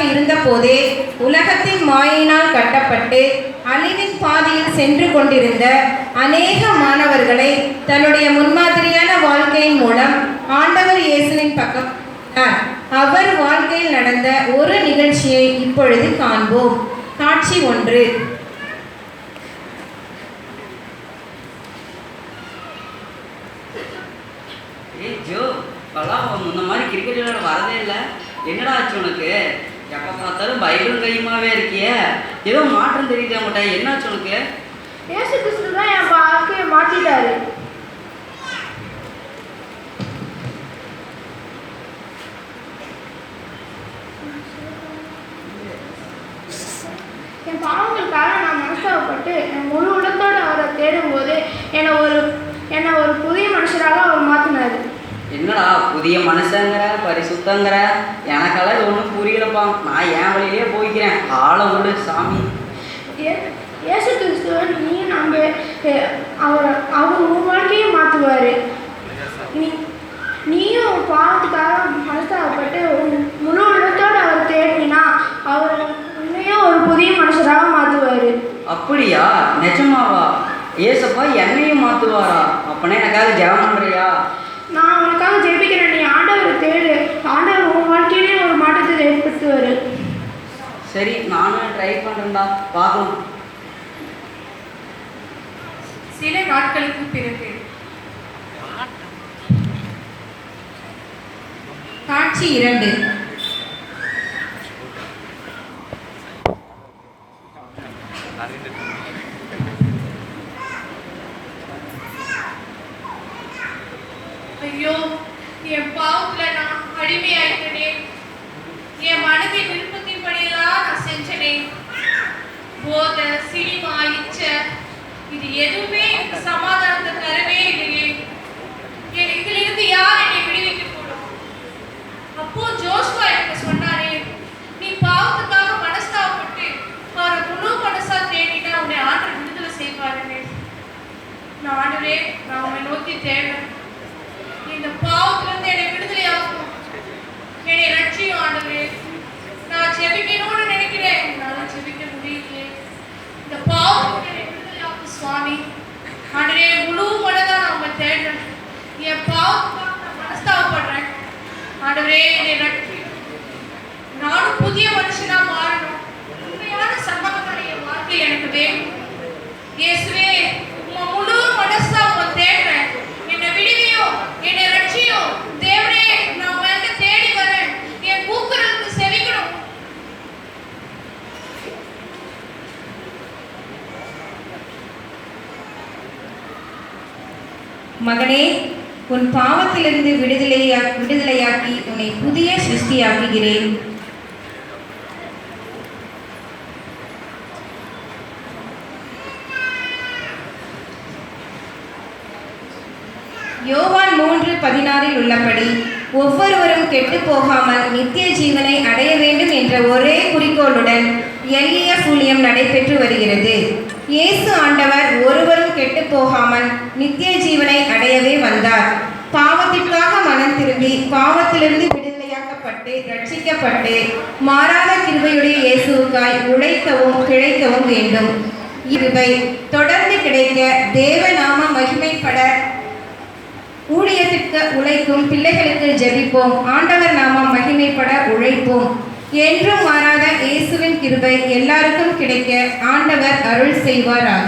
இருந்த போதே உலகத்தின் மாயினால் கட்டப்பட்டு அழிவின் பாதையில் சென்று கொண்டிருந்த அநேக மாணவர்களை தன்னுடைய முன்மாதிரியான வாழ்க்கையின் மூலம் ஆண்டவர் இயேசுவின் பக்கம் அவர் வாழ்க்கையில் நடந்த ஒரு நிகழ்ச்சியை இப்பொழுது காண்போம். காட்சி 1. இந்த மாதிரி கிரிக்கெட் விளையாட வரதே இல்லை, என்னடா ஆச்சு உனக்கு? எப்போ பார்த்தாலும் பைபிளும் கையுமாவே இருக்கிய, ஏதோ மாற்றம் தெரியுது அவங்கள்ட்ட, என்னாச்சு உனக்கு? இயேசு கிறிஸ்து தான் என் வாழ்க்கையை மாற்றிட்டாரு. என் பாவங்களுக்காக நான் மனஸ்தாபப்பட்டு என் முழு உலகத்தோடு அவரை தேடும்போது என்னை ஒரு புதிய மனுஷராக அவர் மாற்றினார். என்னடா புதிய மனுஷங்கிற பரிசுத்தங்கிற? எனக்கெல்லாம் இது ஒன்றும் புரியலப்பா. நான் என் வழியிலே போய்க்கிறேன், ஆளை விடு சாமி. இயேசு கிறிஸ்துவ நீ நம்ப, அவர் உன் வாழ்க்கையை மாற்றுவார். நீயும் பாவத்துக்காக மனஸ்தாபப்பட்டு முழு உலகத்தோடு அவர் தேடினா அவர் உன்னையும் ஒரு புதிய மனுஷராக மாற்றுவார். அப்படியா? நிஜமாவா? ஏசப்பா என்னையும் மாற்றுவாரா? அப்பனா எனக்காக ஜெபம் பண்ணுறியா? நான் உனக்காக ஜெபிக்கிறேன். நீ ஆண்டவரை தேடு, ஆண்டவர் உன் வாழ்க்கையிலே ஒரு மாற்றத்தை ஏற்படுத்துவார். சரி, நானும் ட்ரை பண்ணுறேன்டா, பார்க்கலாம். சில நாட்களுக்கு பிறகு காட்சி 2. ஐயோ, என் பாவத்துல நான் அடிமையாயிட்டனே. என் மனதின் விருப்பத்தின் படியெல்லாம் நான் செஞ்சனே. போதை, சினிமா, இச்சை, இது எதுவுமே எனக்கு சமாதானத்தை தரவே இல்லையே. இதுல இருந்து யார் என்னை விடுவிக்க கூடும்? அப்போ ஜோஷ்வா எனக்கு சொன்னாரே, நீ பாவத்துக்காக மனஸ்தாபப்பட்டு அவரை முழு மனசா தேடினா உன்னை ஆண்டவர் விடுதலை செய்வாருன்னு. நானுமே நான் உன்னை நோக்கி தேடுறேன். இந்த பாவத்திலிருந்து என்னை விடுதலை ஆகும், என்னை ரட்சியும் ஆண்டவரே. நான் ஜெபிக்கணும்னு நினைக்கிறேன், என்னால ஜெபிக்க முடியலையே. இந்த பாவத்திலிருந்து என்னை விடுதலை ஆகும் சுவாமி. ஆண்டவரே, முழு மனதா நான் உங்களை தேடுறேன். என் பாவத்துக்காக நான் மனஸ்தாபப்படுறேன். ஆண்டவரே, என்னை ரட்சியும். நானும் புதிய மனுஷனா மாறணும். உண்மையான சமாதானம் என் வாழ்க்கை எனக்கு வேணும். இயேசுவே, உங்க முழு மனசா உங்களை தேடுறேன். என்னை விடுவியோ, என்னை ரட்சியோ. தேவனே, நான் உங்க தேடி வரேன். என் கூக்குரலுக்கு செவிக்கணும். மகனே, உன் பாவத்திலிருந்து விடுதலையாக்கி உன்னை புதிய சிருஷ்டியாக்குகிறேன். யோவான் 3:16 உள்ளபடி ஒவ்வொருவரும் கெட்டு போகாமல் நித்திய ஜீவனை அடைய வேண்டும் என்ற ஒரே குறிக்கோளுடன் எளிய ஊழியம் நடைபெற்று வருகிறது. இயேசு ஆண்டவர் ஒருவரும் கெட்டு போகாமல் நித்திய ஜீவனை அடையவே வந்தார். பாவத்திற்காக மனம் திரும்பி பாவத்திலிருந்து விடுதலையாக்கப்பட்டு ரட்சிக்கப்பட்டு மாறாத கிருபையுடைய இயேசுவுக்காய் உழைக்கவும் கிழைக்கவும் வேண்டும். கிருபை தொடர்ந்து கிடைக்க தேவ நாம மகிமைப்பட ஊழியத்திற்கு உழைக்கும் பிள்ளைகளுக்கு ஜெபிப்போம். ஆண்டவர் நாமம் மகிமைப்பட உழைப்போம். என்றும் மாறாத இயேசுவின் கிருபை எல்லாருக்கும் கிடைக்க ஆண்டவர் அருள் செய்வாராக.